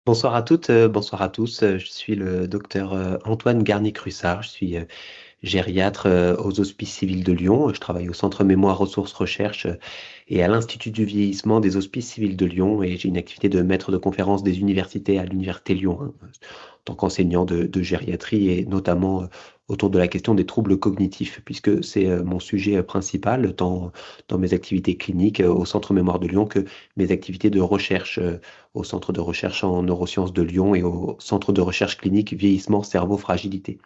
Bonsoir à toutes, bonsoir à tous. Je suis le docteur Antoine Garnier-Crussard. Je suis gériatre aux Hospices civils de Lyon. Je travaille au Centre Mémoire Ressources Recherche et à l'Institut du vieillissement des Hospices civils de Lyon. Et j'ai une activité de maître de conférence des universités à l'Université Lyon, hein, en tant qu'enseignant de gériatrie et notamment autour de la question des troubles cognitifs, puisque c'est mon sujet principal, tant dans mes activités cliniques au Centre Mémoire de Lyon que mes activités de recherche au Centre de recherche en neurosciences de Lyon et au Centre de recherche clinique vieillissement cerveau fragilité.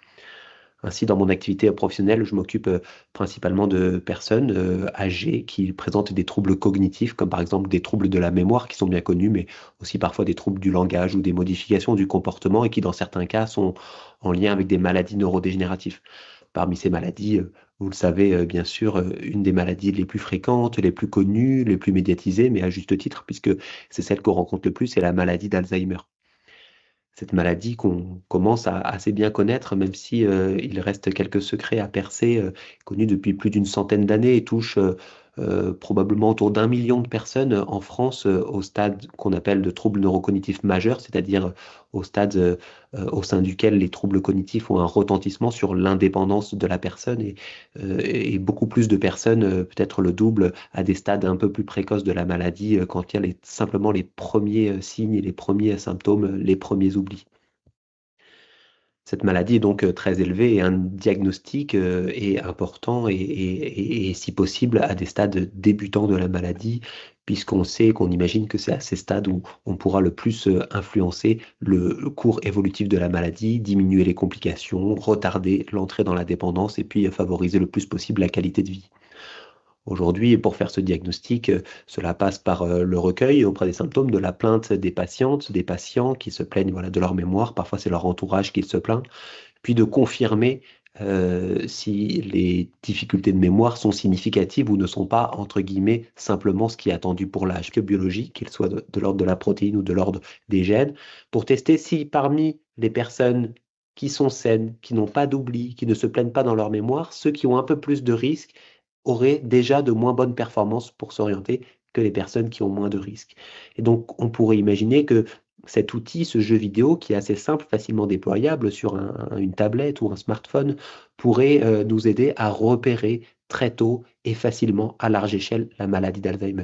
Ainsi, dans mon activité professionnelle, je m'occupe principalement de personnes âgées qui présentent des troubles cognitifs, comme par exemple des troubles de la mémoire qui sont bien connus, mais aussi parfois des troubles du langage ou des modifications du comportement et qui, dans certains cas, sont en lien avec des maladies neurodégénératives. Parmi ces maladies, vous le savez bien sûr, une des maladies les plus fréquentes, les plus connues, les plus médiatisées, mais à juste titre, puisque c'est celle qu'on rencontre le plus, c'est la maladie d'Alzheimer. Cette maladie qu'on commence à assez bien connaître, même si il reste quelques secrets à percer, connue depuis plus d'une centaine d'années et touche probablement autour d'un million de personnes en France au stade qu'on appelle de troubles neurocognitifs majeurs, c'est-à-dire au stade au sein duquel les troubles cognitifs ont un retentissement sur l'indépendance de la personne et beaucoup plus de personnes, peut-être le double, à des stades un peu plus précoces de la maladie, quand il y a simplement les premiers signes et les premiers symptômes, les premiers oublis. Cette maladie est donc très élevée et un diagnostic est important et si possible à des stades débutants de la maladie, puisqu'on sait, qu'on imagine que c'est à ces stades où on pourra le plus influencer le cours évolutif de la maladie, diminuer les complications, retarder l'entrée dans la dépendance et puis favoriser le plus possible la qualité de vie. Aujourd'hui, pour faire ce diagnostic, cela passe par le recueil auprès des symptômes de la plainte des patientes, des patients qui se plaignent voilà, de leur mémoire. Parfois, c'est leur entourage qui se plaint. Puis de confirmer si les difficultés de mémoire sont significatives ou ne sont pas, entre guillemets, simplement ce qui est attendu pour l'âge biologique, qu'il soit de l'ordre de la protéine ou de l'ordre des gènes, pour tester si parmi les personnes qui sont saines, qui n'ont pas d'oubli, qui ne se plaignent pas dans leur mémoire, ceux qui ont un peu plus de risques auraient déjà de moins bonnes performances pour s'orienter que les personnes qui ont moins de risques. Et donc, on pourrait imaginer que cet outil, ce jeu vidéo qui est assez simple, facilement déployable sur une tablette ou un smartphone, pourrait nous aider à repérer très tôt et facilement à large échelle la maladie d'Alzheimer.